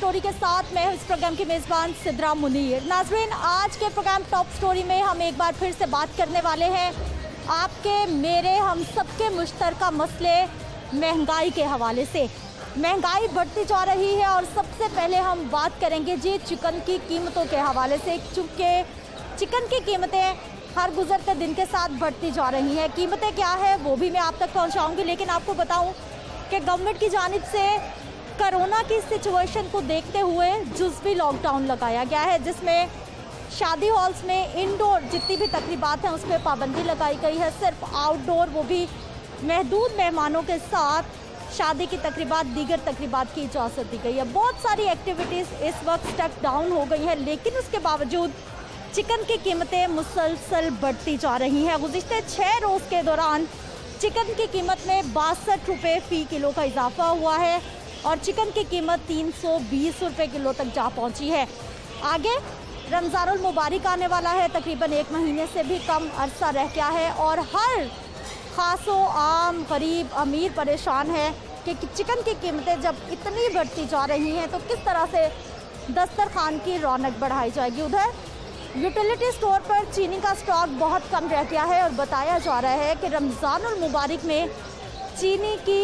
Story के साथ मैं हूं इस प्रोग्राम की मेज़बान सिद्रा मुनीर। नाज़रीन, आज के प्रोग्राम टॉप स्टोरी में हम एक बार फिर से बात करने वाले हैं आपके, मेरे, हम सबके मुश्तरका मसले महंगाई के हवाले से। महंगाई बढ़ती जा रही है और सबसे पहले हम बात करेंगे जी चिकन की कीमतों के हवाले से, चूँकि चिकन की कीमतें हर गुजरते दिन के साथ बढ़ती जा रही हैं। कीमतें क्या है वो भी मैं आप तक पहुंचाऊंगी, लेकिन आपको बताऊं कि गवर्नमेंट की जानिब से कोरोना की सिचुएशन को देखते हुए जुज़वी लॉकडाउन लगाया गया है, जिसमें शादी हॉल्स में इंडोर जितनी भी तकरीबात हैं उस पर पाबंदी लगाई गई है। सिर्फ आउटडोर, वो भी महदूद मेहमानों के साथ शादी की तकरीबात, दीगर तकरीबात की इजाज़त दी गई है। बहुत सारी एक्टिविटीज़ इस वक्त स्टक डाउन हो गई हैं, लेकिन उसके बावजूद चिकन की कीमतें मुसलसल बढ़ती जा रही हैं। गुज़िश्ते 6 रोज़ के दौरान चिकन की कीमत में 62 रुपये फ़ी किलो का इजाफा हुआ है और चिकन की कीमत 320 रुपये किलो तक जा पहुंची है। आगे रमज़ानुल मुबारक आने वाला है, तकरीबन 1 महीने से भी कम अरसा रह गया है और हर खासो आम, गरीब, अमीर परेशान है कि चिकन की कीमतें जब इतनी बढ़ती जा रही हैं तो किस तरह से दस्तरखान की रौनक बढ़ाई जाएगी। उधर यूटिलिटी स्टोर पर चीनी का स्टॉक बहुत कम रह गया है और बताया जा रहा है कि रमज़ानुल मुबारक में चीनी की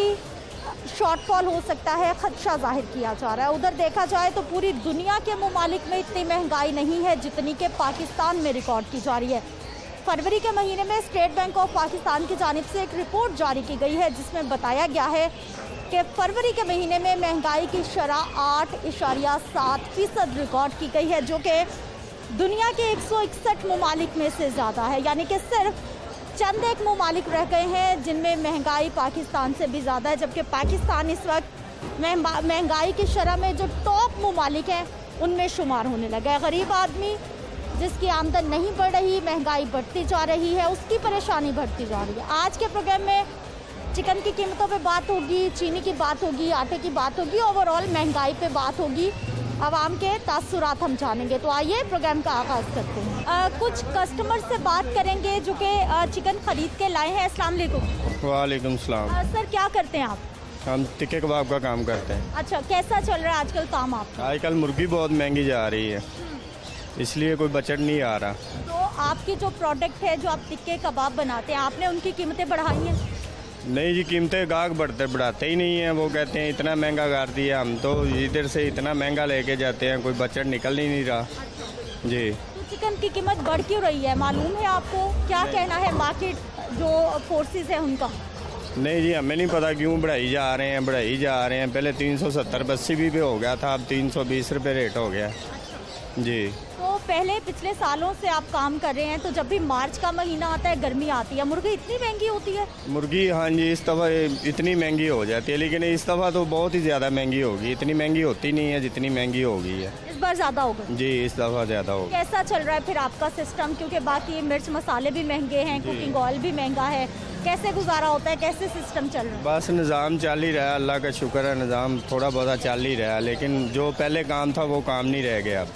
शॉर्टफॉल हो सकता है, खदशा जाहिर किया जा रहा है। उधर देखा जाए तो पूरी दुनिया के ममालिक में इतनी महंगाई नहीं है जितनी कि पाकिस्तान में रिकॉर्ड की जा रही है। फरवरी के महीने में स्टेट बैंक ऑफ पाकिस्तान की जानिब से एक रिपोर्ट जारी की गई है जिसमें बताया गया है कि फरवरी के महीने में महंगाई की शरह 8.7% रिकॉर्ड की गई है, जो कि दुनिया के 161 ममालिक में से ज़्यादा है। यानी कि सिर्फ चंद एक ममालिक रह गए हैं जिनमें महंगाई पाकिस्तान से भी ज़्यादा है, जबकि पाकिस्तान इस वक्त महंगाई की शरह में जो टॉप ममालिक हैं उनमें शुमार होने लगा है। गरीब आदमी जिसकी आमदन नहीं बढ़ रही, महंगाई बढ़ती जा रही है, उसकी परेशानी बढ़ती जा रही है। आज के प्रोग्राम में चिकन की कीमतों पे बात होगी, चीनी की बात होगी, आटे की बात होगी, ओवरऑल महंगाई पे बात होगी, आवाम के तासुरात हम जानेंगे। तो आइए प्रोग्राम का आगाज़ करते हैं। कुछ कस्टमर से बात करेंगे जो कि चिकन ख़रीद के लाए हैं। अस्सलाम वालेकुम। वालेकुम सलाम। सर, क्या करते हैं आप? हम टिक्के कबाब का काम करते हैं। अच्छा, कैसा चल रहा है आजकल काम आपका? आजकल मुर्गी बहुत महंगी जा रही है, इसलिए कोई बजट नहीं आ रहा। तो आपकी जो प्रोडक्ट है, जो आप टिक्के कबाब बनाते हैं, आपने उनकी कीमतें बढ़ाई हैं? नहीं जी, कीमतें गाहक बढ़ाते ही नहीं हैं। वो कहते हैं इतना महंगा कर दिया, हम तो इधर से इतना महंगा लेके जाते हैं, कोई बजट निकल ही नहीं रहा जी। तो चिकन की कीमत बढ़ क्यों रही है, मालूम है आपको? क्या कहना है मार्केट जो फोर्सेस है उनका? नहीं जी, हमें नहीं पता क्यों बढ़ाई जा रहे हैं। पहले 370-80 भी पे हो गया था, अब 320 रुपये रेट हो गया जी। तो पहले पिछले सालों से आप काम कर रहे हैं, तो जब भी मार्च का महीना आता है, गर्मी आती है, मुर्गी इतनी महंगी होती है? मुर्गी हाँ जी, इस दफ़ा इतनी महंगी हो जाती है, लेकिन इस दफ़ा तो बहुत ही ज़्यादा महंगी होगी। इतनी महंगी होती नहीं है जितनी महंगी हो गई है इस बार। ज़्यादा होगा जी, इस दफ़ा ज़्यादा होगा। कैसा चल रहा है फिर आपका सिस्टम, क्योंकि बाकी मिर्च मसाले भी महंगे हैं, कुकिंग ऑयल भी महंगा है, कैसे गुजारा होता है, कैसे सिस्टम चल रहा है? बस निज़ाम चल ही रहा है, अल्लाह का शुक्र है, निज़ाम थोड़ा बहुत चल ही रहा है, लेकिन जो पहले काम था वो काम नहीं रह गया अब।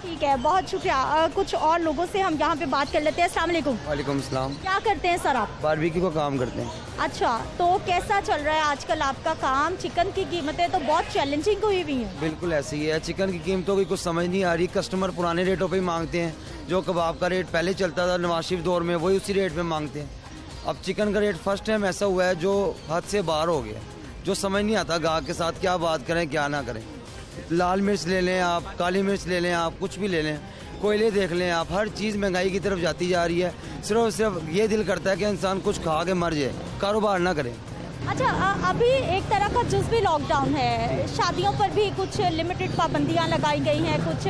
ठीक है, बहुत शुक्रिया। कुछ और लोगों से हम यहाँ पे बात कर लेते हैं। अस्सलाम वालेकुम। वालेकुम सलाम। क्या करते हैं सर आप? बारबेक्यू का काम करते हैं। अच्छा, तो कैसा चल रहा है आजकल आपका काम? चिकन की कीमतें तो बहुत चैलेंजिंग हुई हुई हैं। बिल्कुल ऐसे ही है, चिकन की कीमतों की कुछ समझ नहीं आ रही। कस्टमर पुराने रेटों पे ही मांगते हैं, जो कबाब का रेट पहले चलता था नवाज शरीफ दौर में, वही उसी रेट पे मांगते हैं। अब चिकन का रेट फर्स्ट टाइम ऐसा हुआ है जो हद से बाहर हो गया, जो समझ नहीं आता गाहक के साथ क्या बात करें क्या ना करें। लाल मिर्च ले लें आप, काली मिर्च ले लें आप, कुछ भी ले लें, कोयले देख लें आप, हर चीज़ महंगाई की तरफ जाती जा रही है। सिर्फ ये दिल करता है कि इंसान कुछ खा के मर जाए, कारोबार ना करे। अच्छा, अभी एक तरह का जुज़वी लॉकडाउन है, शादियों पर भी कुछ लिमिटेड पाबंदियां लगाई गई हैं, कुछ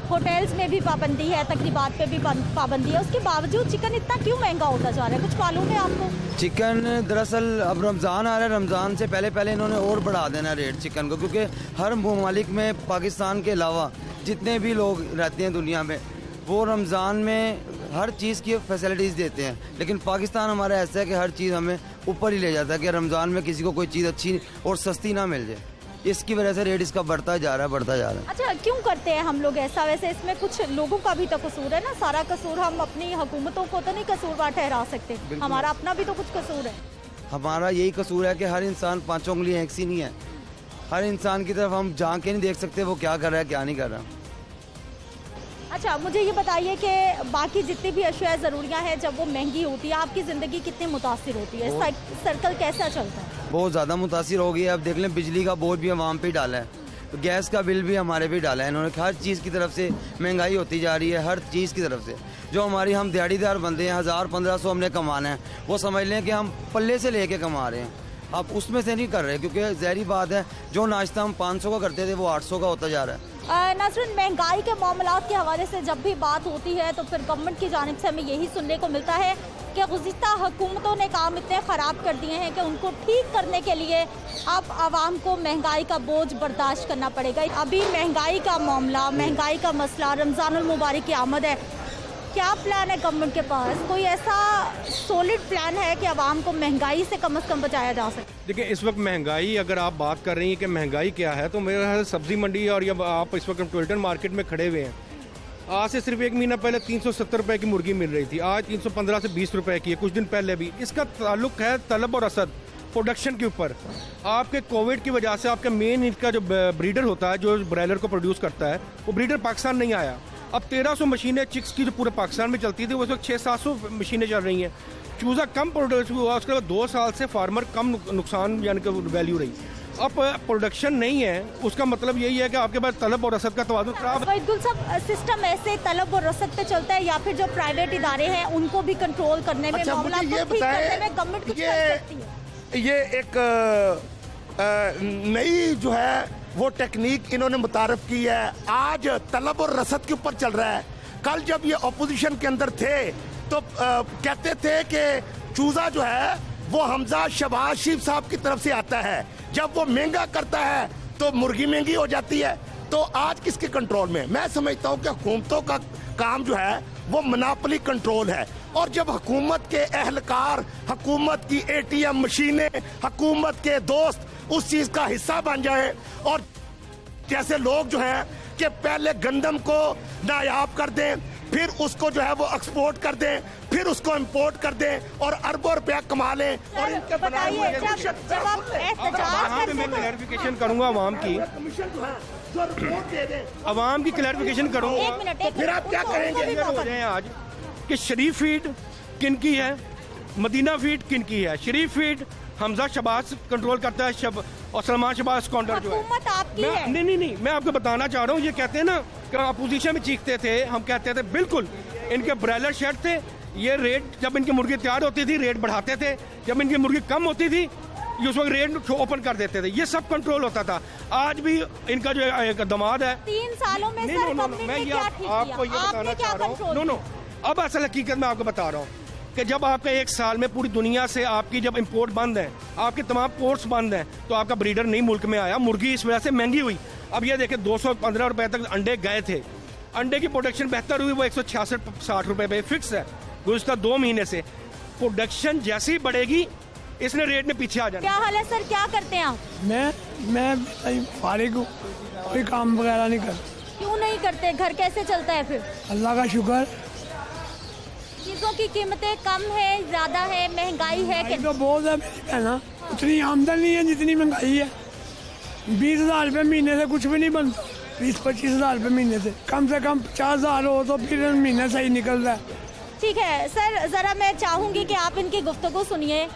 होटल्स में भी पाबंदी है, तकरीबात पे भी पाबंदी है, उसके बावजूद चिकन इतना क्यों महंगा होता जा रहा है, कुछ मालूम है आपको? चिकन दरअसल अब रमज़ान आ रहा है, रमज़ान से पहले इन्होंने और बढ़ा देना रेट चिकन को, क्योंकि हर ममालिक में पाकिस्तान के अलावा जितने भी लोग रहते हैं दुनिया में, वो रमज़ान में हर चीज़ की फैसिलिटीज़ देते हैं, लेकिन पाकिस्तान हमारा ऐसा है कि हर चीज़ हमें ऊपर ही ले जाता है कि रमज़ान में किसी को कोई चीज़ अच्छी और सस्ती ना मिल जाए। इसकी वजह से रेट इसका बढ़ता जा रहा है। अच्छा, क्यों करते हैं हम लोग ऐसा? वैसे इसमें कुछ लोगों का भी तो कसूर है ना, सारा कसूर हम अपनी हुकूमतों को तो नहीं कसूरवार ठहरा सकते, हमारा अपना भी तो कुछ कसूर है। हमारा यही कसूर है कि हर इंसान 5 उंगलियां एक सी नहीं है। हर इंसान की तरफ हम झांक के नहीं देख सकते वो क्या कर रहा है क्या नहीं कर रहा। अच्छा, मुझे ये बताइए कि बाकी जितनी भी अशिया ज़रूरियाँ हैं जब वो महंगी होती है आपकी ज़िंदगी कितनी मुतासिर होती है, सर्कल कैसा चलता है? बहुत ज़्यादा मुतासिर हो गई है। अब देख लें बिजली का बोझ भी आवाम पे ही डाला है, तो गैस का बिल भी हमारे पे डाला है इन्होंने। हर चीज़ की तरफ से महंगाई होती जा रही है, हर चीज़ की तरफ से। जो हमारी हम दिहाड़ीदार बंदे हैं 1000-1500 हमने कमाना है, वो समझ लें कि हम पल्ले से लेके कमा रहे हैं, अब उसमें से नहीं कर रहे, क्योंकि ज़ाहिर बात है जो नाश्ता हम 500 का करते थे वो 800 का होता जा रहा है। नाज़रीन, महंगाई के मामलात के हवाले से जब भी बात होती है तो फिर गवर्नमेंट की जानिब से हमें यही सुनने को मिलता है कि गुज़िश्ता हुकूमतों ने काम इतने ख़राब कर दिए हैं कि उनको ठीक करने के लिए अब आवाम को महंगाई का बोझ बर्दाश्त करना पड़ेगा। अभी महंगाई का मामला, महंगाई का मसला, रमज़ानुल मुबारक की आमद है, क्या प्लान है गवर्नमेंट के पास? कोई ऐसा सॉलिड प्लान है कि आवाम को महंगाई से कम बचाया जा सके? देखिए, इस वक्त महंगाई अगर आप बात कर रही हैं कि महंगाई क्या है, तो मेरे ख्याल सब्जी मंडी और जब आप इस वक्त टोल्टन मार्केट में खड़े हुए हैं, आज से सिर्फ 1 महीना पहले 370 रुपए की मुर्गी मिल रही थी, आज 315 से 20 रुपए की है, कुछ दिन पहले भी। इसका ताल्लुक है तलब और असद प्रोडक्शन के ऊपर। आपके कोविड की वजह से आपका मेन इनका जो ब्रीडर होता है जो ब्रायलर को प्रोड्यूस करता है, वो ब्रीडर पाकिस्तान नहीं आया। अब 1300 मशीनें चिक्स की जो पूरे पाकिस्तान में चलती थी, उस वक्त 600-700 मशीनें चल रही हैं। चूज़ा कम प्रोड्यूस हुआ, उसके बाद 2 साल से फार्मर कम नुकसान यानी कि वैल्यू रही। अब प्रोडक्शन नहीं है, उसका मतलब यही है कि आपके पास तलब और रसद का तवाज़ुन खराब है। वहीदुल साहब, सिस्टम ऐसे तलब और रसद पे चलता है या फिर जो प्राइवेट इदारे हैं उनको भी कंट्रोल करने में, मामला को ठीक करने में गवर्नमेंट कुछ कर सकती है? ये एक नई जो है वो टेक्निक इन्होंने मुतारफ की है। आज तलब और रसद के ऊपर चल रहा है। कल जब ये ऑपोजिशन के अंदर थे तो कहते थे कि चूजा जो है वो हमजा शहबाज शरीफ साहब की तरफ से आता है, जब वो महंगा करता है तो मुर्गी महंगी हो जाती है। तो आज किसके कंट्रोल में? मैं समझता हूँ कि हुकूमतों का काम जो है वो मोनोपोली कंट्रोल है, और जब हुकूमत के एहलकार, हुकूमत की ATM मशीनें, हुकूमत के दोस्त उस चीज का हिस्सा बन जाए, और जैसे लोग जो है कि पहले गंदम को नायाब कर दें, फिर उसको जो है वो एक्सपोर्ट कर दें, फिर उसको इंपोर्ट कर दें और अरबों रुपया कमा लें। और इनके बताइए, मैं क्लैरिफिकेशन करूंगा आवाम की, आवाम की क्लैरिफिकेशन करूंगा, फिर आप क्या करेंगे? आज कि शरीफ फीड किन की है, मदीना फीड किन की है? शरीफ फीड हमजा शहबाज कंट्रोल करता है और सलमान शहबाज काउंटर जो है आपकी है। नहीं, मैं आपको बताना चाह रहा हूँ, ये कहते हैं ना कि अपोजिशन में चीखते थे, हम कहते थे बिल्कुल इनके ब्रायलर शेड थे, ये रेट जब इनकी मुर्गी तैयार होती थी रेट बढ़ाते थे, जब इनकी मुर्गी कम होती थी ये उस वक्त रेट ओपन कर देते थे, ये सब कंट्रोल होता था। आज भी इनका जो एक दमाद है 3 सालों में सर मैं आपको ये बताना चाह रहा हूँ, अब असल हकीकत में आपको बता रहा हूँ कि जब आपका 1 साल में पूरी दुनिया से आपकी जब इंपोर्ट बंद है, आपके तमाम पोर्ट्स बंद हैं, तो आपका ब्रीडर नहीं मुल्क में आया, मुर्गी इस वजह से महंगी हुई। अब ये देखें 215 रुपए तक अंडे गए थे, अंडे की प्रोडक्शन बेहतर हुई, वो 166-60 रुपए पे फिक्स है गुज़िश्ता 2 महीने से। प्रोडक्शन जैसे ही बढ़ेगी इसने रेट में पीछे आ जाना। क्या हाल है सर, क्या करते हैं आप? मैं फारिग हूँ, कोई काम वगैरह नहीं करता। क्यों नहीं करते? घर कैसे चलता है फिर? अल्लाह का शुक्र। चीजों की कीमतें कम है, ज्यादा है, महंगाई है कि तो बहुत है मेरी बहना, उतनी आमदन नहीं है जितनी महंगाई है। 20,000 रुपये महीने से कुछ भी नहीं बनता, 20-25 हज़ार रुपये महीने से कम 50,000 हो तो फिर महीना सही निकल रहा है। ठीक है सर, जरा मैं चाहूंगी कि आप इनकी गुफ्तगू सुनिए।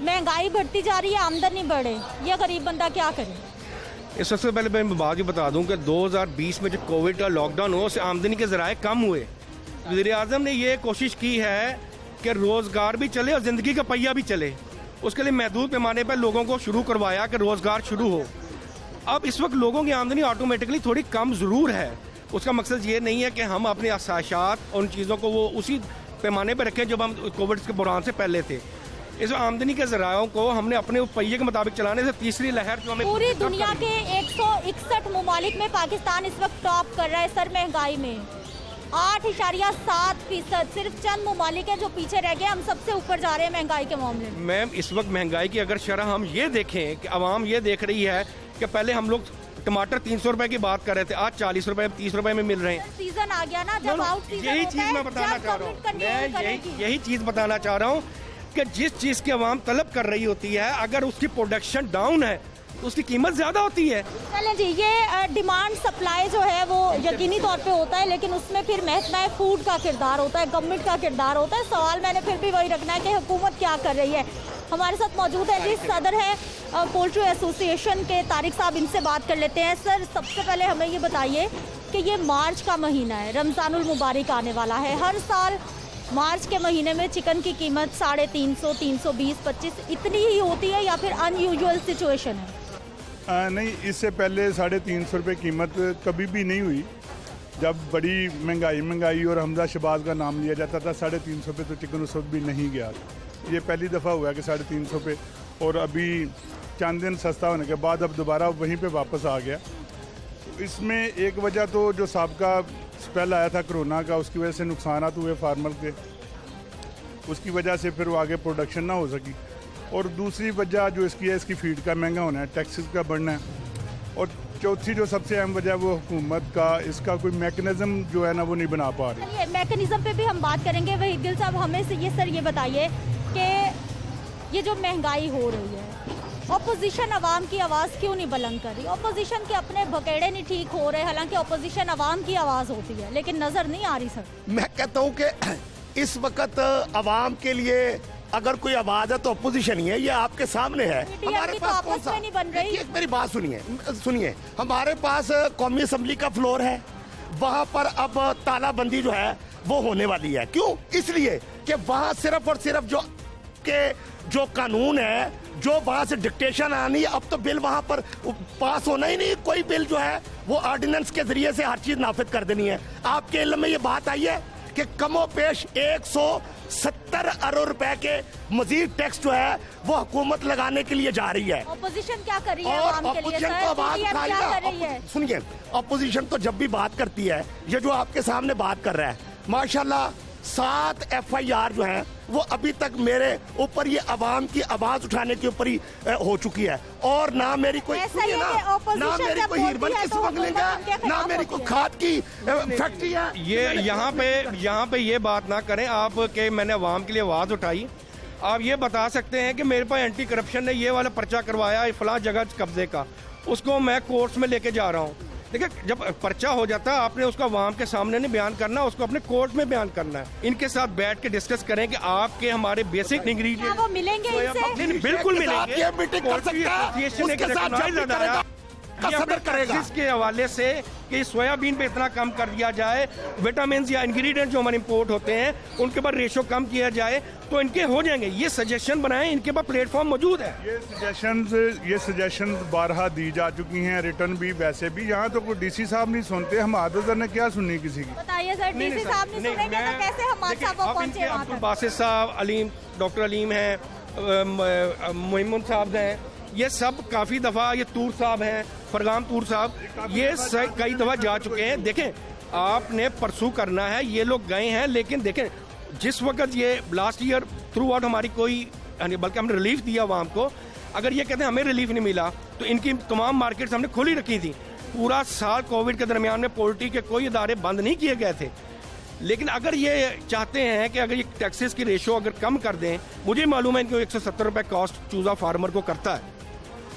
महंगाई बढ़ती जा रही है, आमदनी बढ़े, ये गरीब बंदा क्या करे? इस सबसे पहले मैं बात ये बता दूं कि 2020 में जो कोविड का लॉकडाउन हुआ उससे आमदनी के ज़राए कम हुए। वज़ीर आज़म ने ये कोशिश की है कि रोज़गार भी चले और ज़िंदगी का पहिया भी चले, उसके लिए महदूद पैमाने पर लोगों को शुरू करवाया कि रोज़गार शुरू हो। अब इस वक्त लोगों की आमदनी ऑटोमेटिकली थोड़ी कम ज़रूर है, उसका मकसद ये नहीं है कि हम अपने आसाशात और उन चीज़ों को वो उसी पैमाने पर रखें जब हम कोविड के बहरान से पहले थे। इस आमदनी के ज़रायों को हमने अपने पहिए के मुताबिक चलाने से तीसरी लहर जो हमें पूरी दुनिया के 161 ममालिक में पाकिस्तान इस वक्त टॉप कर रहा है सर महंगाई में, 8.7%। सिर्फ चंद ममालिक हैं जो पीछे रह गए, हम सबसे ऊपर जा रहे हैं महंगाई के मामले में। मैम, इस वक्त महंगाई की अगर शरह हम ये देखें कि आवाम ये देख रही है कि पहले हम लोग टमाटर 300 रुपए की बात कर रहे थे, आज 40 रुपए 30 रुपए में मिल रहे हैं। सीजन आ गया ना, जब आउट सीजन यही चीज मैं बताना चाह रहा हूँ, यही चीज बताना चाह रहा हूँ कि जिस चीज की आवाम तलब कर रही होती है, अगर उसकी प्रोडक्शन डाउन है तो उसकी कीमत ज़्यादा होती है। चलें जी, ये डिमांड सप्लाई जो है वो यकीनी तौर पे होता है, लेकिन उसमें फिर महकमा फूड का किरदार होता है, गवर्नमेंट का किरदार होता है। सवाल मैंने फिर भी वही रखना है कि हुकूमत क्या कर रही है। हमारे साथ मौजूद है जी, सदर है पोल्ट्री एसोसिएशन के तारिक साहब, इनसे बात कर लेते हैं। सर, सबसे पहले हमें ये बताइए कि ये मार्च का महीना है, रमज़ानुल मुबारक आने वाला है। हर साल मार्च के महीने में चिकन की कीमत 350, 320, 25 इतनी ही होती है या फिर अनयूजुअल सिचुएशन है? नहीं, इससे पहले 350 रुपये कीमत कभी भी नहीं हुई। जब बड़ी महंगाई और हमजा शहबाज का नाम लिया जाता था, 350 रुपये तो चिकन उस वक्त भी नहीं गया। ये पहली दफ़ा हुआ कि 350 रुपये, और अभी चंद दिन सस्ता होने के बाद अब दोबारा वहीं पे वापस आ गया। तो इसमें एक वजह तो जो सबका स्पेल आया था कोरोना का, उसकी वजह से नुकसान हुए फार्मर के, उसकी वजह से फिर वो आगे प्रोडक्शन ना हो सकी। और दूसरी वजह जो इसकी है, इसकी फीड का महंगा होना है, टैक्सेस का बढ़ना है। और चौथी जो सबसे अहम वजह है वो हुकूमत का इसका कोई मैकेनिज्म जो है ना वो नहीं बना पा रही। चलिए, मैकेनिज्म पे भी हम बात करेंगे। वही गिल साहब, हमें से ये सर ये बताइए कि ये जो महंगाई हो रही है, ऑपोजिशन आवाम की आवाज़ क्यों नहीं बुलंद कर रही? ऑपोजिशन के अपने भकेड़े नहीं ठीक हो रहे, हालांकि ऑपोजिशन आवाम की आवाज़ होती है, लेकिन नज़र नहीं आ रही। सर, मैं कहता हूं कि इस वक्त आवाम के लिए अगर कोई आवाज है तो अपोजिशन ही है। ये आपके सामने है। हमारे पास आपस में नहीं बन रही। एक मेरी बात सुनिए, हमारे पास कौमी असम्बली का फ्लोर है, वहां पर अब तालाबंदी जो है वो होने वाली है। क्यों? इसलिए कि वहां सिर्फ और सिर्फ जो कानून है, जो वहां से डिक्टेशन आनी, अब तो बिल वहां पर पास होना ही नहीं। कोई बिल जो है वो ऑर्डिनेंस के जरिए से हर चीज नाफिज कर देनी है। आपके इल्म में ये बात आई है कि कमो पेश 170 अरब रुपए के मजीद टैक्स जो है वो हुकूमत लगाने के लिए जा रही है। ऑपोजिशन क्या कर रही है और आवाम के लिए? ऑपोजिशन को आवाज उठाइए। सुनिए, ऑपोजिशन तो जब भी बात करती है, ये जो आपके सामने बात कर रहा है, माशाल्लाह 7 FIR जो है वो अभी तक मेरे ऊपर, ये आवाम की आवाज उठाने के ऊपर ही हो चुकी है। और ना मेरी कोई ना मेरी कोई हीरबन की स्मगलिंग है, ना मेरी कोई खाद की फैक्ट्री है। ये यहाँ पे ये बात ना करें आप कि मैंने आवाम के लिए आवाज़ उठाई। आप ये बता सकते हैं कि मेरे पास एंटी करप्शन ने ये वाला पर्चा करवाया है फलां जगह कब्जे का, उसको मैं कोर्ट्स में लेके जा रहा हूँ। देखिए, जब पर्चा हो जाता है आपने उसको आवाम के सामने नहीं बयान करना, उसको अपने कोर्ट में बयान करना है। इनके साथ बैठ के डिस्कस करें कि आपके हमारे बेसिक इंग्रेडिएंट वो मिलेंगे इनसे? बिल्कुल मिलेंगे। ये मीटिंग कर सकता है, उसके साथ जब भी करेगा सदर करेगा। इसके हवाले से कि सोयाबीन पे इतना कम कर दिया जाए, विटामिन या इंग्रेडिएंट जो हमारे इंपोर्ट होते हैं उनके ऊपर रेशो कम किया जाए, तो इनके हो जाएंगे। ये सजेशन बनाएं, इनके पास प्लेटफॉर्म मौजूद है। ये सजेशन बारहा दी जा चुकी हैं, रिटर्न भी, वैसे भी। यहाँ तो कोई DC साहब नहीं सुनते, हम आदर ने क्या सुननी किसी की? बताइए सर, DC साहब नहीं सुनेंगे तो कैसे हम पहुंचे वहाँ तक? बासित साहब, अलीम, डॉक्टर अलीम हैं, मोहम्मद साहब हैं, ये सब काफ़ी दफ़ा, ये तूर साहब हैं, फरगाम तूर साहब, ये कई दफ़ा जा चुके हैं। देखें, आपने परसू करना है, ये लोग गए हैं, लेकिन देखें जिस वक्त ये लास्ट ईयर थ्रू आउट हमारी कोई, बल्कि हमने रिलीफ दिया आवाम को, अगर ये कहते हैं हमें रिलीफ नहीं मिला तो इनकी तमाम मार्केट्स हमने खोली रखी थी। पूरा साल कोविड के दरमियान में पोल्ट्री के कोई इदारे बंद नहीं किए गए थे। लेकिन अगर ये चाहते हैं कि अगर ये टैक्सेस की रेशो अगर कम कर दें, मुझे मालूम है इनको 170 रुपये कॉस्ट चूज़ा फार्मर को करता है।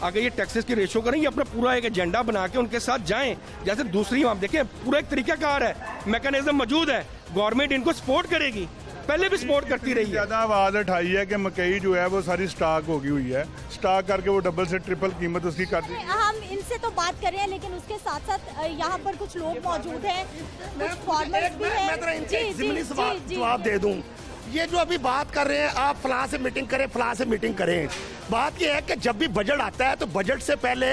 अगर ये टैक्सेस की रेशो करें, ये अपना पूरा एक एजेंडा बना के उनके साथ जाएं। जैसे दूसरी आप देखें, पूरा एक तरीकाकार है, मैकेनिज्म मौजूद है, गवर्नमेंट इनको सपोर्ट करेगी, पहले भी सपोर्ट करती रही है। ज़्यादा आवाज़ उठाई है कि मकई जो है वो सारी स्टॉक होगी हुई है, स्टॉक करके वो डबल से ट्रिपल कीमत उसकी कर दी। हम इनसे तो बात कर रहे हैं, लेकिन उसके साथ साथ यहाँ पर कुछ लोग मौजूद हैं, कुछ फार्मर्स भी हैं। जवाब दे दूं, ये जो अभी बात कर रहे हैं आप फलां से मीटिंग करें, फलां से मीटिंग करें, बात ये है कि जब भी बजट आता है तो बजट से पहले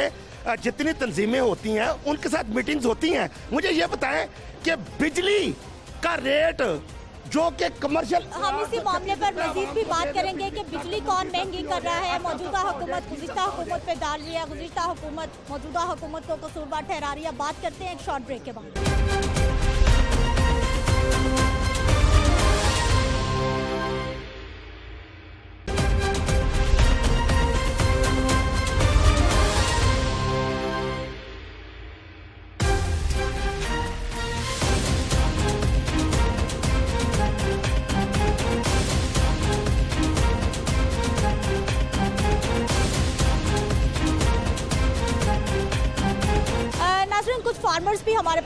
जितनी तंजीमें होती हैं उनके साथ मीटिंग्स होती हैं। मुझे ये बताएं कि बिजली का रेट जो कि कमर्शियल, हम इसी मामले पर मजीद भी बात करेंगे कि बिजली कौन महंगी कर रहा है। मौजूदा हुकूमत गुज़िश्ता हुकूमत पे डाल रही है, गुज़िश्ता हुकूमत मौजूदा हुकूमत को कसूरवार ठहरा रही है। बात करते हैं एक शॉर्ट ब्रेक के बाद।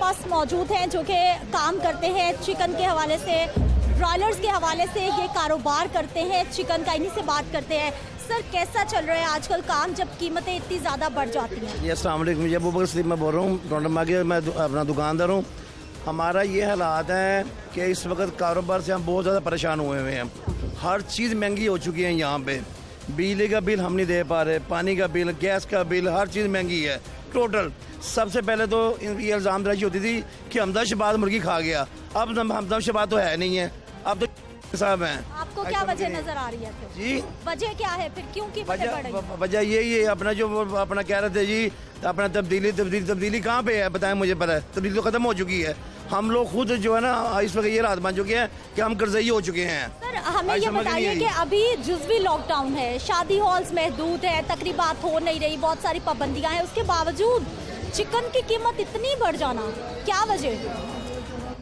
पास मौजूद हैं जो कि काम करते हैं चिकन के हवाले से, ब्रॉयलर्स के हवाले से ये कारोबार करते हैं चिकन का। इन्हीं से बात करते हैं। सर, कैसा चल रहा है आजकल काम जब कीमतें इतनी ज़्यादा बढ़ जाती हैं? ये अस्सलाम वालेकुम, मुझे अबू बकर सिद्दीक मैं बोल रहा हूँ टोंडमा के, मैं अपना दुकानदार हूँ। हमारा ये हालात है कि इस वक्त कारोबार से हम बहुत ज़्यादा परेशान हुए हुए हैं। हर चीज़ महंगी हो चुकी है यहाँ पे। बिजली का बिल हम नहीं दे पा रहे, पानी का बिल, गैस का बिल, हर चीज़ महंगी है टोटल। सबसे पहले तो ये इल्ज़ाम दराजी होती थी कि हमदा शबाज मुर्गी खा गया। अब हमदा शबाज तो है नहीं है, अब तो साहब हैं। आपको क्या वजह नजर आ रही है फिर? जी, वजह क्या है फिर, क्यों कीमतें बढ़ रही हैं? वजह यही है अपना जो अपना कह रहे थे जी, अपना तब्दीली कहाँ पे है बताएं मुझे। पता है तब्दीली तो खत्म हो चुकी है। हम लोग खुद जो है ना इस वक्त ये रात बन चुके हैं कि हम कर्जई हो चुके हैं। सर, हमें ये बताइए कि अभी जुज़वी लॉकडाउन है, शादी हॉल्स महदूद है, तकरीबात हो नहीं रही, बहुत सारी पाबंदियां हैं, उसके बावजूद चिकन की कीमत इतनी बढ़ जाना, क्या वजह?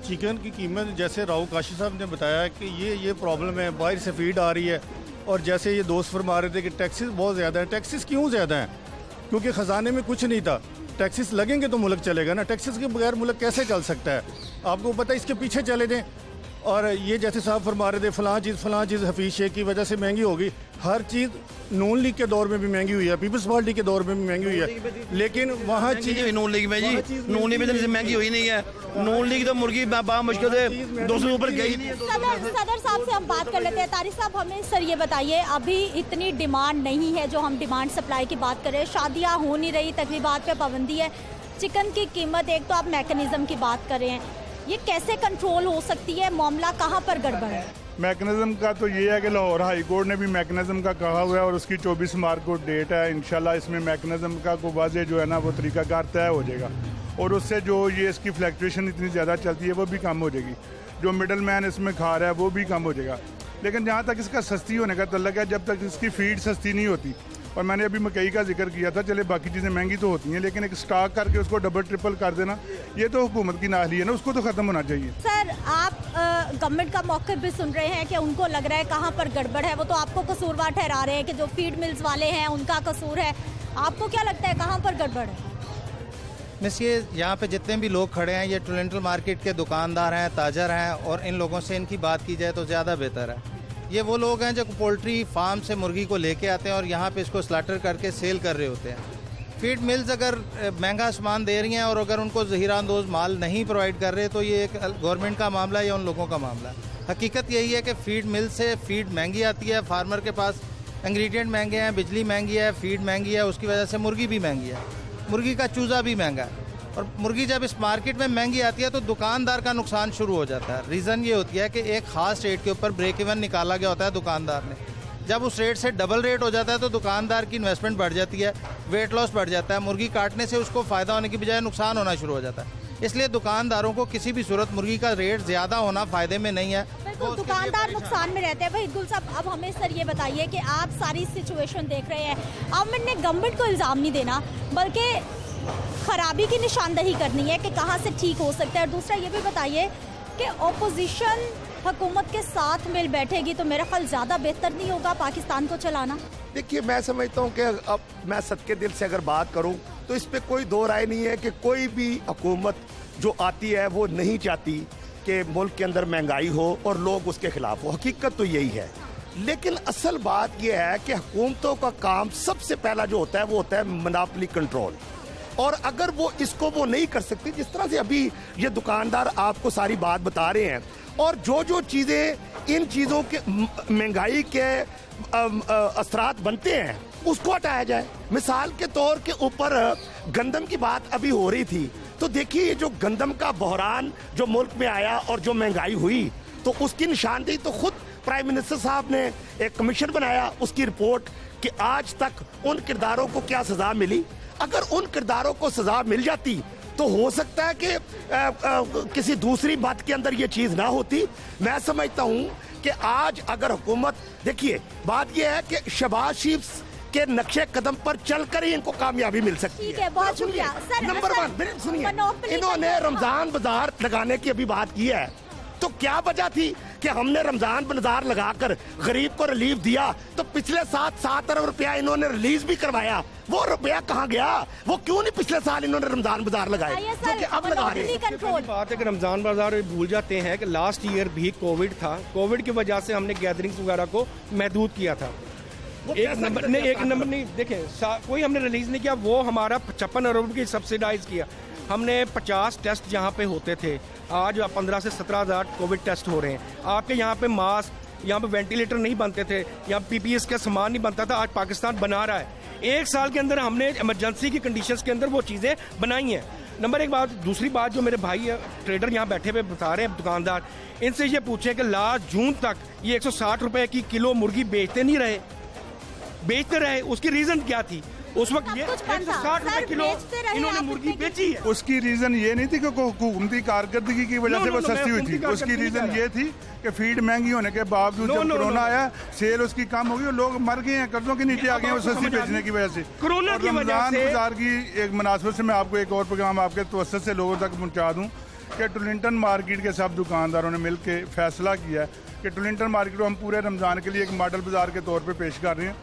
चिकन की कीमत जैसे राव काशी साहब ने बताया कि ये प्रॉब्लम है, बाहर से फीड आ रही है। और जैसे ये दोस्त फरमा रहे थे कि टैक्सेस बहुत ज़्यादा है। टैक्सेस क्यों ज़्यादा हैं? क्योंकि ख़जाने में कुछ नहीं था। टैक्सेस लगेंगे तो मुल्क चलेगा ना, टैक्सेस के बगैर मुल्क कैसे चल सकता है? आपको पता है, इसके पीछे चले जाएं। और ये जैसे साहब फरमा रहे थे फलां चीज़ हफीज़ शेख की वजह से महंगी होगी। हर चीज़ नून लीग के दौर में भी महंगी हुई है, पीपल्स पार्टी के दौर में भी महंगी हुई है, लेकिन वहाँ चीज़ नून लीग में जी नून लीग में महंगी हुई नहीं है। नून लीग तो मुर्गी मुश्किल से 200 ऊपर गई नहीं है। सदर साहब से हम बात कर लेते हैं। तारिक साहब, हमें सर ये बताइए, अभी इतनी डिमांड नहीं है जो हम डिमांड सप्लाई की बात करें, शादियाँ हो नहीं रही, तकरीबात पे पाबंदी है, चिकन की कीमत, एक तो आप मैकेनिज्म की बात कर रहे हैं, ये कैसे कंट्रोल हो सकती है? मामला कहाँ पर गड़बड़ है? मैकेनिज्म का तो ये है कि लाहौर हाई कोर्ट ने भी मैकेनिज्म का कहा हुआ है और उसकी 24 मार्च को डेट है। इंशाल्लाह इसमें मैकेनिज्म का को वाज़े जो है ना वो तरीकाकार तय हो जाएगा और उससे जो ये इसकी फ्लैक्चुएशन इतनी ज़्यादा चलती है वो भी कम हो जाएगी। जो मिडल मैन इसमें खा रहा है वो भी कम हो जाएगा। लेकिन जहाँ तक इसका सस्ती होने का तल्लक है, जब तक इसकी फीड सस्ती नहीं होती, और मैंने अभी मकई का जिक्र किया था, चले बाकी चीज़ें महंगी तो होती हैं लेकिन एक स्टॉक करके उसको डबल ट्रिपल कर देना, ये तो हुकूमत की नाहली है ना, उसको तो ख़त्म होना चाहिए। सर, आप गवर्नमेंट का मौक़िफ़ भी सुन रहे हैं कि उनको लग रहा है कहाँ पर गड़बड़ है, वो तो आपको कसूरवार ठहरा रहे हैं कि जो फीड मिल्स वाले हैं उनका कसूर है। आपको क्या लगता है कहाँ पर गड़बड़ है? मिस, ये यहाँ पे जितने भी लोग खड़े हैं ये टोरंटो मार्केट के दुकानदार हैं, ताजर हैं, और इन लोगों से इनकी बात की जाए तो ज़्यादा बेहतर है। ये वो लोग हैं जो पोल्ट्री फार्म से मुर्गी को लेके आते हैं और यहाँ पे इसको स्लाटर करके सेल कर रहे होते हैं। फीड मिल्स अगर महंगा सामान दे रही हैं और अगर उनको ज़हीरानंदोज़ माल नहीं प्रोवाइड कर रहे तो ये एक गवर्नमेंट का मामला है या उन लोगों का मामला है। हकीकत यही है कि फीड मिल से फीड महंगी आती है, फार्मर के पास इंग्रेडिएंट महंगे हैं, बिजली महंगी है, फीड महंगी है, उसकी वजह से मुर्गी भी महंगी है, मुर्गी का चूज़ा भी महंगा है। और मुर्गी जब इस मार्केट में महंगी आती है तो दुकानदार का नुकसान शुरू हो जाता है। रीज़न ये होती है कि एक ख़ास रेट के ऊपर ब्रेक इवन निकाला गया होता है दुकानदार ने। जब उस रेट से डबल रेट हो जाता है तो दुकानदार की इन्वेस्टमेंट बढ़ जाती है, वेट लॉस बढ़ जाता है, मुर्गी काटने से उसको फ़ायदा होने की बजाय नुकसान होना शुरू हो जाता है। इसलिए दुकानदारों को किसी भी सूरत मुर्गी का रेट ज़्यादा होना फ़ायदे में नहीं है। बिल्कुल, दुकानदार नुकसान में रहते हैं। भाई गुल साहब, अब हमें सर ये बताइए कि आप सारी सिचुएशन देख रहे हैं, अब मैंने गवर्नमेंट को इल्ज़ाम नहीं देना बल्कि खराबी की निशानदही करनी है कि कहाँ से ठीक हो सकता है। और दूसरा ये भी बताइए कि ओपोजिशन हुकूमत के साथ मिल बैठेगी तो मेरा ख्याल ज़्यादा बेहतर नहीं होगा पाकिस्तान को चलाना? देखिए, मैं समझता हूँ कि अब मैं सच्चे दिल से अगर बात करूँ तो इस पर कोई दो राय नहीं है कि कोई भी हुकूमत जो आती है वो नहीं चाहती कि मुल्क के अंदर महंगाई हो और लोग उसके खिलाफ हो। हकीकत तो यही है। लेकिन असल बात यह है कि हुकूमतों का काम सबसे पहला जो होता है वो होता है मोनोपोली कंट्रोल। और अगर वो इसको वो नहीं कर सकती, जिस तरह से अभी ये दुकानदार आपको सारी बात बता रहे हैं, और जो चीज़ें इन चीज़ों के महंगाई के असरात बनते हैं उसको हटाया जाए। मिसाल के तौर के ऊपर गंदम की बात अभी हो रही थी, तो देखिए जो गंदम का बहरान जो मुल्क में आया और जो महंगाई हुई तो उसकी निशानदेही तो खुद प्राइम मिनिस्टर साहब ने एक कमीशन बनाया, उसकी रिपोर्ट कि आज तक उन किरदारों को क्या सजा मिली। अगर उन किरदारों को सजा मिल जाती तो हो सकता है कि किसी दूसरी बात के अंदर ये चीज ना होती। मैं समझता हूं कि आज अगर हुकूमत, देखिए बात यह है कि शहबाज शरीफ के नक्शे कदम पर चलकर ही इनको कामयाबी मिल सकती है। ठीक है, बहुत शुक्रिया सर। नंबर वन, सुनिए, इन्होंने रमजान बाजार लगाने की अभी बात की है, तो क्या वजह थी कि हमने रमजान बाजार लगाकर गरीब को रिलीफ दिया, तो पिछले 7 अरब रुपया इन्होंने रिलीज भी करवाया, वो रुपया कहाँ गया? वो क्यों नहीं पिछले साल इन्होंने रमजान बाजार लगाए जो कि अब लगा रहे हैं? बात है कि रमजान बाजार भूल जाते हैं कि लास्ट ईयर भी कोविड था, कोविड की वजह से हमने गैदरिंग्स वगैरह को महदूद किया था। एक नंबर नहीं देखें, कोई हमने रिलीज नहीं किया, वो हमारा 55 अरब की सब्सिडाइज किया हमने। 50 टेस्ट जहाँ पे होते थे, आज 15 से 17,000 कोविड टेस्ट हो रहे हैं। आपके यहाँ पे मास्क, यहाँ पे वेंटिलेटर नहीं बनते थे, यहाँ पीपीएस का सामान नहीं बनता था, आज पाकिस्तान बना रहा है। 1 साल के अंदर हमने इमरजेंसी की कंडीशंस के अंदर वो चीज़ें बनाई हैं। नंबर 1 बात। दूसरी बात, जो मेरे भाई ट्रेडर यहाँ बैठे हुए बता रहे हैं, दुकानदार, इनसे ये पूछें कि लास्ट जून तक ये 160 रुपए की किलो मुर्गी बेचते नहीं रहे, बेचते रहे, उसकी रीज़न क्या थी? उस वक्त ये 160 रुपए किलो इन्होंने मुर्गी बेची है। उसकी रीजन ये नहीं थी कि हुकूमती कारकर्दगी की वजह से वो सस्ती हुई थी। उसकी रीजन ये थी कि फीड महंगी होने के बावजूद जब कोरोना आया, सेल उसकी कम हो गई और लोग मर गए हैं, कर्जों के नीचे आ गए हैं वो सस्ती बेचने की वजह से। कोरोना की वजह से बाजार की एक मुनासिबत से मैं आपको एक और प्रोग्राम आपके तवज्जुह से लोगों तक पहुँचा दूँ कि टुलिंटन मार्केट के सब दुकानदारों ने मिल के फैसला किया कि टुलिंटन मार्केट को हम पूरे रमज़ान के लिए एक मॉडल बाजार के तौर पर पेश कर रहे हैं,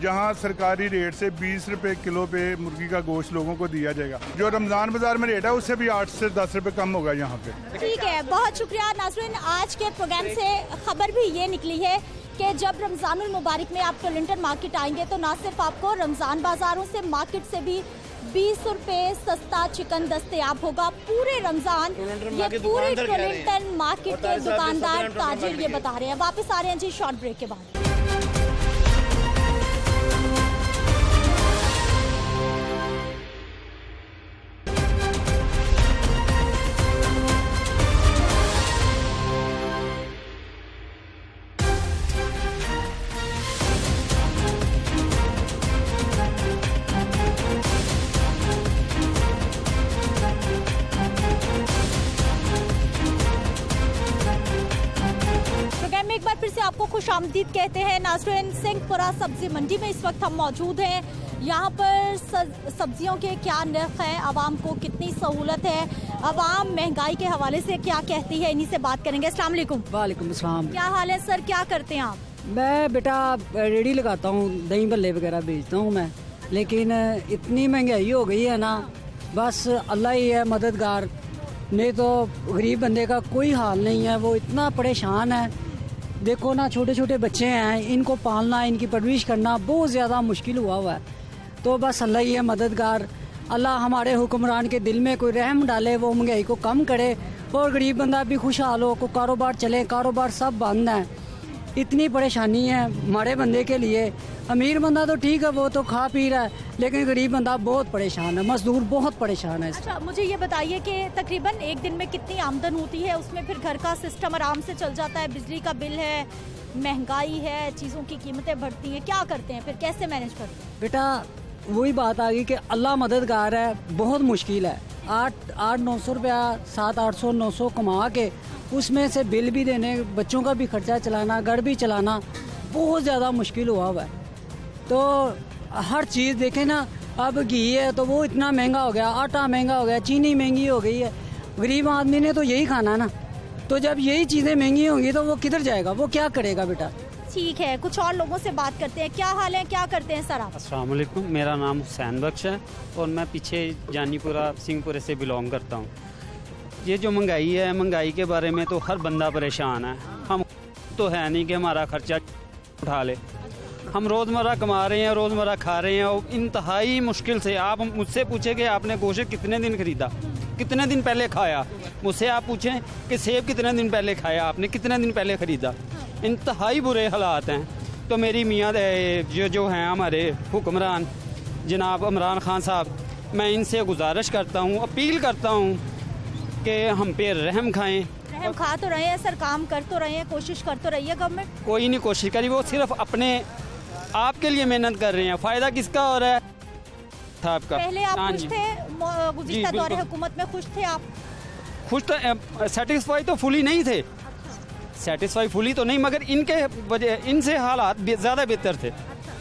जहां सरकारी रेट से 20 रुपए किलो पे मुर्गी का गोश्त लोगों को दिया जाएगा। जो रमजान बाजार में रेट है उससे भी 8 से 10 रुपए कम होगा यहाँ पे। ठीक है, बहुत शुक्रिया नाज़रीन। आज के प्रोग्राम से खबर भी ये निकली है कि जब रमजानुल मुबारक में आप टोलिंटन मार्केट आएंगे तो ना सिर्फ आपको रमजान बाजारों से, मार्केट से भी 20 रुपए सस्ता चिकन दस्तयाब होगा पूरे रमजान। ये पूरे टोलिंटन मार्केट के दुकानदार, ताजिर ये बता रहे हैं। वापस आ रहे हैं जी शॉर्ट ब्रेक के बाद। आपको खुशामदीद कहते हैं नाज़रीन। सिंहपुरा सब्जी मंडी में इस वक्त हम मौजूद हैं। यहाँ पर सब्जियों के क्या नर्ख हैं, आवाम को कितनी सहूलत है, आवाम महंगाई के हवाले से क्या कहती है, इन्हीं से बात करेंगे। अस्सलाम वालेकुम। वालेकुम अस्सलाम। क्या हाल है सर, क्या करते हैं आप? मैं बेटा रेडी लगाता हूँ, दही भल्ले वगैरह बेचता हूँ मैं, लेकिन इतनी महंगाई हो गई है ना, बस अल्लाह ही है मददगार, नहीं तो गरीब बंदे का कोई हाल नहीं है। वो इतना परेशान है, देखो ना छोटे छोटे बच्चे हैं, इनको पालना, इनकी परवरिश करना बहुत ज़्यादा मुश्किल हुआ है। तो बस अल्लाह ही है मददगार। अल्लाह हमारे हुक्मरान के दिल में कोई रहम डाले, वो महंगाई को कम करे और गरीब बंदा भी खुशहाल हो, को कारोबार चले। कारोबार सब बंद है, इतनी परेशानी है हमारे बंदे के लिए। अमीर बंदा तो ठीक है, वो तो खा पी रहा है, लेकिन गरीब बंदा बहुत परेशान है, मजदूर बहुत परेशान है। अच्छा, मुझे ये बताइए कि तकरीबन एक दिन में कितनी आमदन होती है? उसमें फिर घर का सिस्टम आराम से चल जाता है, बिजली का बिल है, महंगाई है, चीज़ों की कीमतें बढ़ती हैं, क्या करते हैं फिर, कैसे मैनेज करते हैं? बेटा वही बात आ गई कि अल्लाह मददगार है, बहुत मुश्किल है। 800-900 रुपया, 700-800-900 कमा के उसमें से बिल भी देने, बच्चों का भी खर्चा चलाना, घर भी चलाना बहुत ज़्यादा मुश्किल हुआ है। तो हर चीज़ देखें ना, अब घी है तो वो इतना महंगा हो गया, आटा महंगा हो गया, चीनी महंगी हो गई है। गरीब आदमी ने तो यही खाना ना, तो जब यही चीज़ें महंगी होंगी तो वो किधर जाएगा, वो क्या करेगा बेटा। ठीक है, कुछ और लोगों से बात करते हैं। क्या हाल है, क्या करते हैं सर आप? अस्सलाम वालेकुम, मेरा नाम हुसैन बख्श है और मैं पीछे जानीपुरा सिंहपुरे से बिलोंग करता हूँ। ये जो महंगाई है, महंगाई के बारे में तो हर बंदा परेशान है। हम तो है नहीं कि हमारा खर्चा उठा ले, हम रोज़मर्रा कमा रहे हैं, रोज़मर्रा खा रहे हैं और इंतहाई मुश्किल से। आप मुझसे पूछें कि आपने गोश्त कितने दिन खरीदा, कितने दिन पहले खाया, मुझसे आप पूछें कि सेब कितने दिन पहले खाया, आपने कितने दिन पहले ख़रीदा। इंतहाई बुरे हालात हैं। तो मेरी मियाँ जो हैं हमारे हुक्मरान जनाब इमरान खान साहब, मैं इनसे गुजारिश करता हूँ, अपील करता हूँ कि हम पे रहम खाएँ। रहम खा तो रहे हैं सर, काम कर तो रहे हैं, कोशिश कर तो रही है गवर्नमेंट। कोई नहीं कोशिश करी, वो सिर्फ अपने आपके लिए मेहनत कर रहे हैं। फ़ायदा किसका हो रहा है था आपका? पहले आप खुश थे, गुज़िश्ता दौरे हुकूमत में खुश थे आप? खुश तो, सेटिस्फाई तो फुली नहीं थे, सेटिस्फाई फुली तो नहीं, मगर इनके वजह इनसे हालात ज़्यादा बेहतर थे।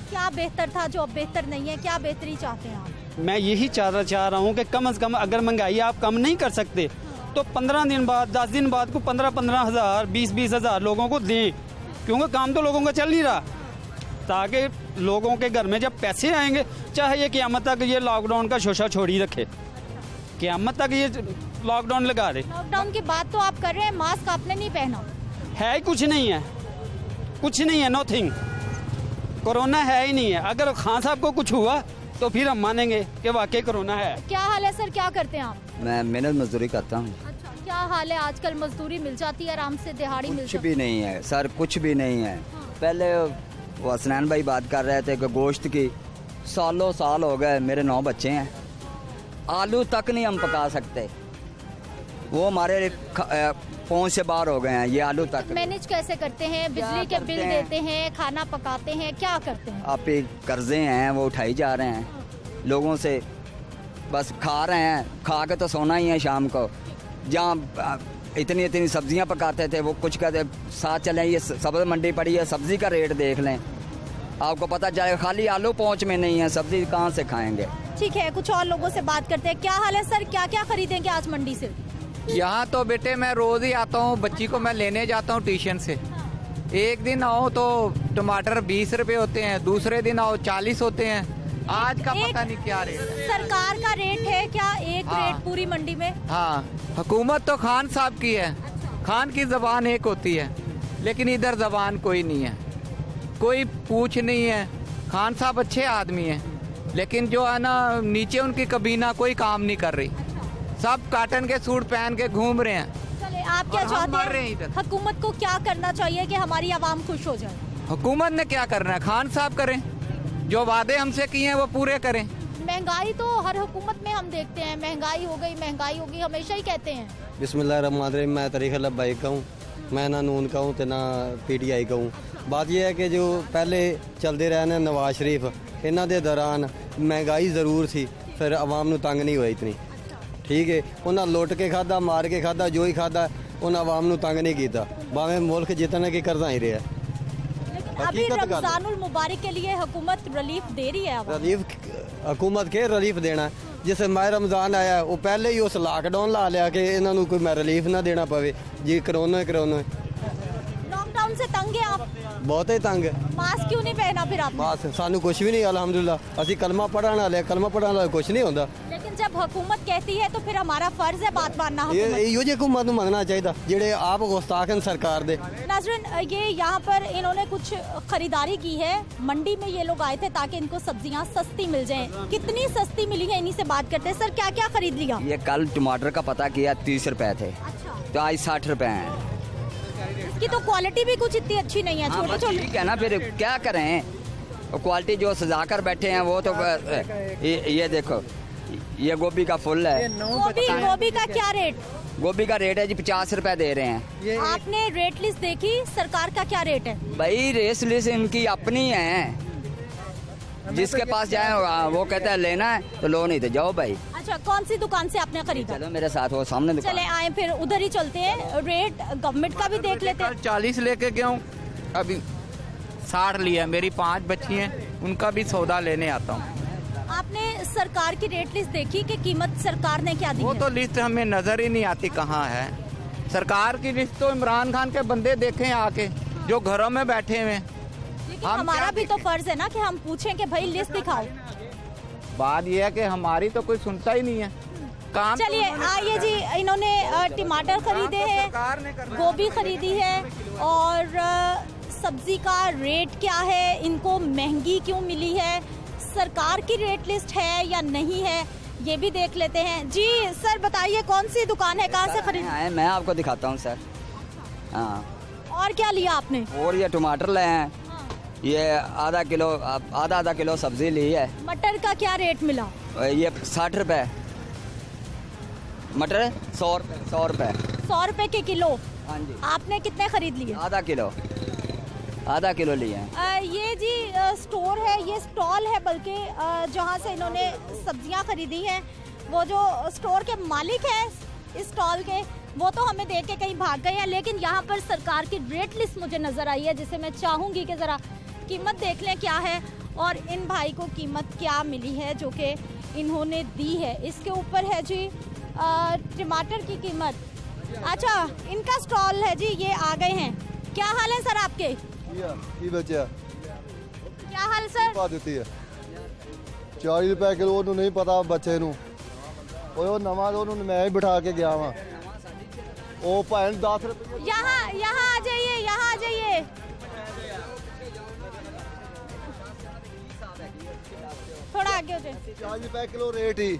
क्या बेहतर था जो अब बेहतर नहीं है? क्या बेहतरी चाहते हैं आप? मैं यही चाह रहा हूँ कि कम से कम अगर महंगाई आप कम नहीं कर सकते तो 15 दिन बाद 10 दिन बाद को 15-15 हज़ार 20-20 हज़ार लोगों को दें, क्योंकि काम तो लोगों का चल नहीं रहा, ताकि लोगों के घर में जब पैसे आएंगे, चाहे ये क़यामत तक ये लॉकडाउन का शोशा छोड़ी रखे, क़यामत तक ये लॉकडाउन लगा दे। लॉकडाउन की बात तो आप कर रहे हैं, मास्क आपने नहीं पहना है ही कुछ नहीं है, कुछ नहीं है, नथिंग, कोरोना है ही नहीं है। अगर खान साहब को कुछ हुआ तो फिर हम मानेंगे कि वाकई कोरोना है। क्या हाल है सर, क्या करते हैं आप? मैं मेहनत मजदूरी करता हूँ। अच्छा, क्या हाल है? आजकल मजदूरी मिल जाती है आराम से, दिहाड़ी मिल कुछ जाती भी नहीं है सर, कुछ भी नहीं है। पहले वो हसनैन भाई बात कर रहे थे कि गोश्त की, सालों साल हो गए, मेरे 9 बच्चे हैं, आलू तक नहीं हम पका सकते, वो हमारे पहुंच से बाहर हो गए हैं, ये आलू तक। मैनेज कैसे करते हैं? बिजली के बिल देते हैं, खाना पकाते हैं, क्या करते हैं? आप ही कर्जे हैं वो उठाई जा रहे हैं लोगों से, बस खा रहे हैं, खा के तो सोना ही है शाम को। जहाँ इतनी इतनी सब्जियां पकाते थे वो कुछ कहते साथ चलें, ये सब्ज़ी मंडी पड़ी है, सब्ज़ी का रेट देख लें, आपको पता चलेगा। खाली आलू पहुँच में नहीं है, सब्ज़ी कहाँ से खाएंगे? ठीक है, कुछ और लोगों से बात करते हैं। क्या हाल है सर, क्या क्या खरीदेंगे आज मंडी से? यहाँ तो बेटे मैं रोज ही आता हूँ, बच्ची को मैं लेने जाता हूँ ट्यूशन से। एक दिन आओ तो टमाटर 20 रुपए होते हैं, दूसरे दिन आओ 40 होते हैं, आज का पता नहीं क्या रेट है। सरकार का रेट है क्या एक हाँ। रेट पूरी मंडी में? हाँ, हुकूमत तो खान साहब की है, खान की जबान एक होती है, लेकिन इधर जबान कोई नहीं है, कोई पूछ नहीं है। खान साहब अच्छे आदमी हैं, लेकिन जो है ना नीचे उनकी कबीना कोई काम नहीं कर रही, सब काटन के सूट पहन के घूम रहे हैं। चले, आप क्या चाहते हैं? हुकूमत को क्या करना चाहिए कि हमारी आवाम खुश हो जाए? हुकूमत ने क्या करना है, खान साहब करें, जो वादे हमसे किए हैं वो पूरे करें। महंगाई तो हर हुकूमत में हम देखते हैं, महंगाई हो गई, हमेशा ही कहते हैं। बिस्मिल्लाहिर्रहमानिर्रहीम। मैं तरीक़ भाई का हूँ, मैं ना नून का हूँ तो ना PTI का हूँ। बात यह है कि जो पहले चलते रहे ने नवाज शरीफ, इन्हों के दौरान महंगाई ज़रूर सी, फिर आवाम नू तंग नहीं हुई इतनी, ठीक है। उन्हें लुट के खादा, मार के खादा, जो ही खादा, उन्हें आवाम नू तंग नहीं किया, भावें मुल्क जितने की कर्जा ही रहा। अभी रमजानुल मुबारक के लिए हुकूमत रिलीफ दे रही है। रिलीफ हुकूमत के रिलीफ देना, जिसे माह रमजान आया वो पहले ही उस लॉकडाउन ला लिया कि इन्हों कोई रिलीफ ना देना पवे जी, करोना लॉकडाउन से तंग है आप? बहुत ही तंग है। मास्क क्यों नहीं पहना फिर आपने? बस सानू कुछ भी नहीं, अल्हम्दुलिल्लाह असी कलमा पढ़ाने वाले, कलमा पढ़ाने वाले कुछ नहीं होता। लेकिन जब हुकूमत कहती है तो फिर हमारा फर्ज है बात मानना। यो जी हुकूमत मनना चाहिए, जेडे आप गुस्ताख हैं सरकार दे। नाज़रीन, ये यहाँ पर इन्होंने कुछ खरीदारी की है, मंडी में ये लोग आए थे ताकि इनको सब्जियाँ सस्ती मिल जाएं। कितनी सस्ती मिली है इन्हीं से बात करते हैं। सर, क्या क्या खरीद लिया? ये कल टमाटर का पता किया 30 रुपए थे, तो आज 60 रुपए हैं। इसकी तो क्वालिटी भी कुछ इतनी अच्छी नहीं है, छोटे छोटे। ठीक है ना, फिर क्या करें, क्वालिटी जो सजा कर बैठे हैं वो तो ये देखो, ये गोभी का फुल है। गोभी का क्या रेट? गोभी का रेट है जी 50 रुपए दे रहे हैं। आपने रेट लिस्ट देखी, सरकार का क्या रेट है? भाई रेट लिस्ट इनकी अपनी है, जिसके पास जाए वो कहता है लेना है तो लो, नहीं तो जाओ भाई। अच्छा, कौन सी दुकान से आपने खरीदा? चलो मेरे साथ, वो सामने दुकान। चले आए, फिर उधर ही चलते हैं, रेट गवर्नमेंट का भी देख लेते हैं। 40 लेके गया हूँ, अभी 60 लिया, मेरी 5 बच्ची हैं, उनका भी सौदा लेने आता हूँ। आपने सरकार की रेट लिस्ट देखी कि कीमत सरकार ने क्या दी? वो तो लिस्ट हमें नजर ही नहीं आती कहाँ है। सरकार की लिस्ट तो इमरान खान के बंदे देखें आके, जो घरों में बैठे हुए। लेकिन हमारा भी तो फर्ज है ना कि हम पूछें कि भाई लिस्ट दिखाओ। बात यह है कि हमारी तो कोई सुनता ही नहीं है काम। चलिए आइए जी, इन्होंने टमाटर खरीदे हैं, गोभी खरीदी है, और सब्जी का रेट क्या है, इनको महंगी क्यों मिली है, सरकार की रेट लिस्ट है या नहीं है, ये भी देख लेते हैं। जी सर बताइए, कौन सी दुकान है, कहाँ से खरीदी? मैं आपको दिखाता हूँ सर। हाँ, और क्या लिया आपने? और ये टमाटर ले हैं, ये आधा किलो सब्जी ली है। मटर का क्या रेट मिला? ये 60 रुपए मटर, 100 रुपए 100 रुपए के किलो। हाँ जी। आपने कितने खरीद लिए? आधा किलो लिए हैं। ये जी स्टोर है, ये स्टॉल है, बल्कि जहाँ से इन्होंने सब्जियाँ खरीदी हैं। वो जो स्टोर के मालिक हैं इस स्टॉल के, वो तो हमें देख के कहीं भाग गए हैं, लेकिन यहाँ पर सरकार की रेट लिस्ट मुझे नज़र आई है, जिसे मैं चाहूँगी कि ज़रा कीमत देख लें क्या है, और इन भाई को कीमत क्या मिली है जो कि इन्होंने दी है। इसके ऊपर है जी टमाटर की कीमत, अच्छा इनका स्टॉल है जी, ये आ गए हैं। क्या हाल है सर आपके? क्या हाल सर? देती है 40 रुपए किलो, नहीं पता बच्चे नू नवा मैं ही बिठा के गया वहाँ, ओ भैन 10 रुपए। यहाँ आ जाइए, यहाँ आ जाइए। थोड़ा आगे हो जाए। 40 रुपए किलो रेट ही,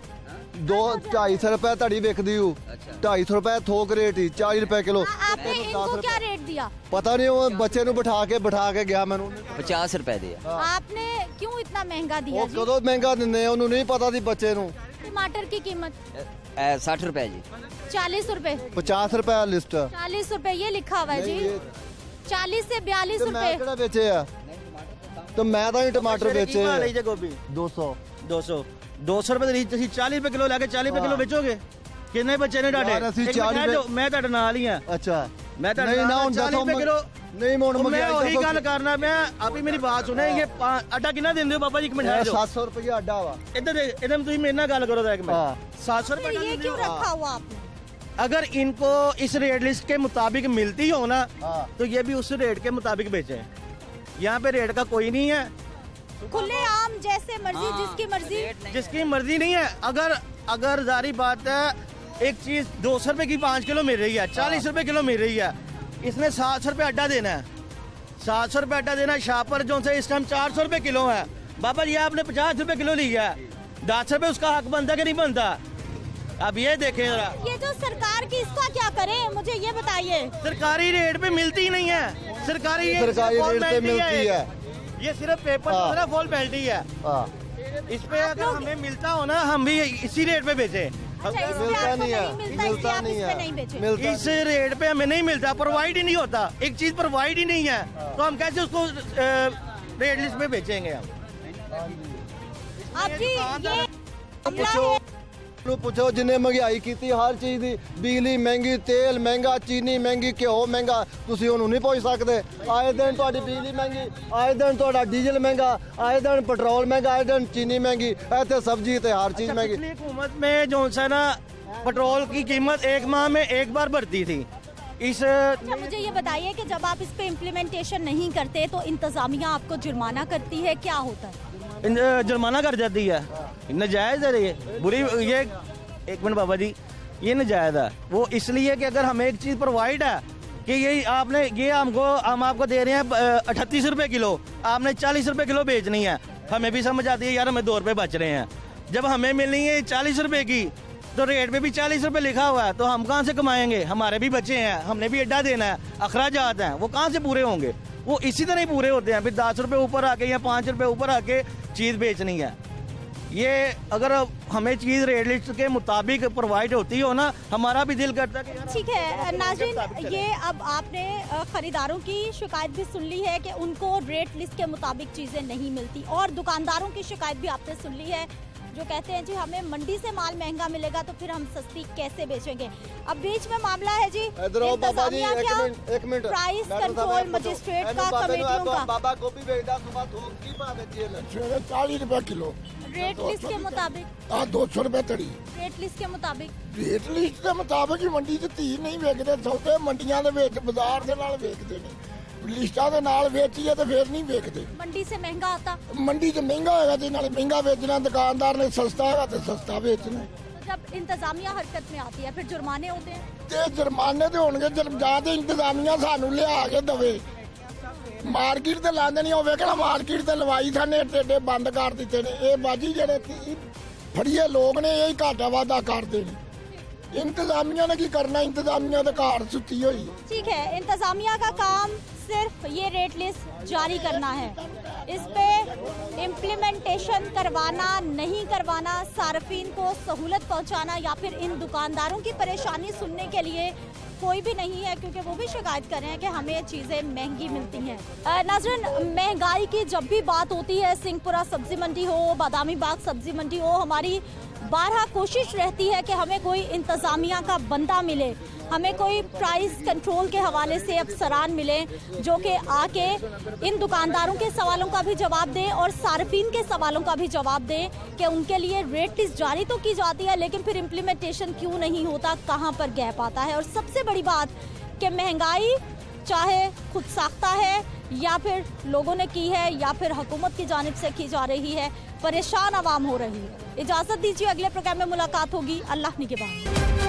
250 रुपए धड़ी बिकदी हूँ, 250 रुपए थोक रेट ही, 40 रुपए किलो। आपने इनको क्या रेट दिया? पता नहीं, वो बच्चे नू बिठा के गया, मैंने 50 रुपए दिया। आपने क्यों इतना महंगा दिया जी? कदों महंगा दिंदे, उन्होंने नहीं पता थी बच्चे नू। टमाटर की कीमत 60 रुपए जी। 40 रुपए। 50 रुपए लिस्ट। 40 रुपए ये लिखा हुआ है जी। 40 से 42 रुपए बेचे है, तो मैं तो टमाटर बेचे गोभी 200 रुपए। 40 रुपए किलो लेके 40 रुपए किलो बेचोगे? कितने बच्चे ने डाटे? मैं ਤੁਹਾਡੇ ਨਾਲ ਹੀ ਆ। अच्छा मैं किलो नहीं मोड़ मैं वही गल करना। मैं अभी मेरी बात सुने, ये अड्डा कितना देंगे हो बाबा जी? 700 रुपये अड्डा वा। इधर इधर तुम मेरे ना गल करो, 700 रुपए ये क्यों रखा हुआ आपने? अगर इनको इस रेट लिस्ट के मुताबिक मिलती हो ना, तो ये भी उस रेट के मुताबिक बेचे। यहाँ पे रेट का कोई नहीं है, खुले आम जैसे मर्जी, जिसकी मर्जी नहीं है। अगर जारी बात है, एक चीज 200 रुपए की 5 किलो मिल रही है, 40 रुपए किलो मिल रही है, इसने 700 रुपए अड्डा देना है। 700 रुपए अड्डा देना। शाहपुर जो से इस टाइम 400 रुपए किलो है। बाबा जी आपने 50 रुपए किलो लिया है, 10 रुपए उसका हक बनता कि नहीं बनता? अब ये देखें जरा। ये जो सरकार की, इसका क्या करें मुझे ये बताइए। सरकारी रेट पे मिलती ही नहीं है। सरकारी रेट पे मिलती है, ये सिर्फ पेपर फॉर्मेलिटी है। इस पे अगर हमें मिलता हो ना, हम भी इसी रेट पे बेचे। मिलता नहीं है, इस रेट पे हमें नहीं मिलता, प्रोवाइड ही नहीं होता। एक चीज प्रोवाइड ही नहीं है, तो हम कैसे उसको रेट लिस्ट में बेचेंगे? आप जी ये पुछो जिन्हें महंगाई की हर चीज की, बिजली महंगी, तेल महंगा, चीनी महंगी, घ्यो महंगा, तुसी उन्होंने नहीं पहुंच सकते। आए दिन तुहाडी बिजली महंगी, आए दिन तुहाडा डीजल महंगा, आए दिन पेट्रोल महंगा, आए दिन चीनी महंगी, इतने सब्जी ते हर चीज महंगी। पिछली हुकूमत में जो सा ना पेट्रोल की कीमत एक माह में एक बार बढ़ती थी। मुझे ये बताइए कि जब आप इस पे इम्प्लीमेंटेशन नहीं करते तो इंतजामिया आपको जुर्माना करती है, क्या होता है? जुर्माना कर जाती है। नजायज है ये, बुरी ये। एक मिनट बाबा जी, ये नजायज है वो इसलिए कि अगर हमें एक चीज प्रोवाइड है कि ये हम आपको दे रहे हैं 38 रुपए किलो, आपने 40 रुपए किलो बेचनी है, हमें भी समझ आती है यार हमें 2 रुपए बच रहे हैं। जब हमें मिलनी है 40 रुपए की, तो रेट पे भी 40 रुपए लिखा हुआ है, तो हम कहाँ से कमाएंगे? हमारे भी बच्चे हैं, हमने भी अड्डा देना है, अखराजात हैं, वो कहाँ से पूरे होंगे? वो इसी तरह ही पूरे होते हैं। फिर 10 रुपए ऊपर आके या 5 रुपए ऊपर आके चीज बेचनी है। ये अगर हमें चीज रेट लिस्ट के मुताबिक प्रोवाइड होती हो ना, हमारा भी दिल करता है। ठीक है नाज़रीन, ये अब आपने खरीदारों की शिकायत भी सुन ली है कि उनको रेट लिस्ट के मुताबिक चीजें नहीं मिलती, और दुकानदारों की शिकायत भी आपने सुन ली है जो कहते हैं जी हमें मंडी से माल महंगा मिलेगा तो फिर हम सस्ती कैसे बेचेंगे। अब बीच में मामला है जी इंतजामिया क्या, प्राइस कंट्रोल मजिस्ट्रेट का, कमेटियों का। बाबा गोभी बेचदा सुबह थोक की भाव बेची है 40 रुपए किलो रेट लिस्ट के मुताबिक। 200 रुपए तड़ी रेट लिस्ट के मुताबिक। रेट लिस्ट के मुताबिक ही मंडी 'ਚ ਧੀ नहीं ਵੇਚਦੇ, ਸੌਦੇ ਮੰਡੀਆਂ ਦੇ ਵਿੱਚ ਬਾਜ਼ਾਰ ਦੇ ਨਾਲ ਵੇਚਦੇ ਨੇ, ਲਿਸਟਾਂ ਦੇ ਨਾਲ ਵੇਚੀਏ ਤੇ ਫਿਰ ਨਹੀਂ ਵੇਚਦੇ। मंडी से महंगा आता, ਮੰਡੀ 'ਚ ਮਹਿੰਗਾ ਹੋਏਗਾ ਤੇ ਨਾਲੇ ਮਹਿੰਗਾ ਵੇਚਣਾ, ਦੁਕਾनदार ने सस्ता होगा तो सस्ता बेचना। तो जब इंतजामिया हरकत में आती है फिर जुर्माने होते हैं। ਤੇ ਜੁਰਮਾਨੇ ਤੇ ਹੋਣਗੇ ਜਾਂ ਤੇ ਇੰਤਜ਼ਾਮੀਆਂ ਸਾਨੂੰ ਲਿਆ ਕੇ ਦਵੇ। ਮਾਰਕੀਟ ਤੇ ਲਾਉਂਦੇ ਨਹੀਂ, ਉਹ ਵੇਖਣਾ ਮਾਰਕੀਟ ਤੇ ਲਵਾਈ ਖਾਨੇ ਟੇਡੇ ਬੰਦ ਕਰ ਦਿੱਤੇ ਨੇ। ਇਹ ਬਾਜੀ ਜਿਹੜੇ ਫੜੀਏ ਲੋਕ ਨੇ ਇਹ ਘਾਟਾ ਵਾਧਾ ਕਰਦੇ ਨੇ। इंतजामिया ने की करना, इंतजामिया तो कार सुती हुई। ठीक है, इंतजामिया का काम सिर्फ ये रेट लिस्ट जारी करना है, इस पे इम्प्लीमेंटेशन करवाना नहीं करवाना, सार्फिन को सहूलत पहुंचाना या फिर इन दुकानदारों की परेशानी सुनने के लिए कोई भी नहीं है, क्योंकि वो भी शिकायत कर रहे हैं कि हमें चीज़ें महंगी मिलती हैं। नाज़रीन, महंगाई की जब भी बात होती है, सिंहपुरा सब्जी मंडी हो, बादामी बाग सब्जी मंडी हो, हमारी बारहा कोशिश रहती है कि हमें कोई इंतज़ामिया का बंदा मिले, हमें कोई प्राइस कंट्रोल के हवाले से अफसरान मिले जो कि आके इन दुकानदारों के सवालों का भी जवाब दें और सार्फिन के सवालों का भी जवाब दें कि उनके लिए रेट लिस्ट जारी तो की जाती है लेकिन फिर इम्प्लीमेंटेशन क्यों नहीं होता, कहाँ पर गैप आता है। और सबसे बड़ी बात कि महंगाई चाहे खुद साख्ता है या फिर लोगों ने की है या फिर हुकूमत की जानिब से की जा रही है, परेशान आवाम हो रही है। इजाज़त दीजिए, अगले प्रोग्राम में मुलाकात होगी। अल्लाह निगहबान।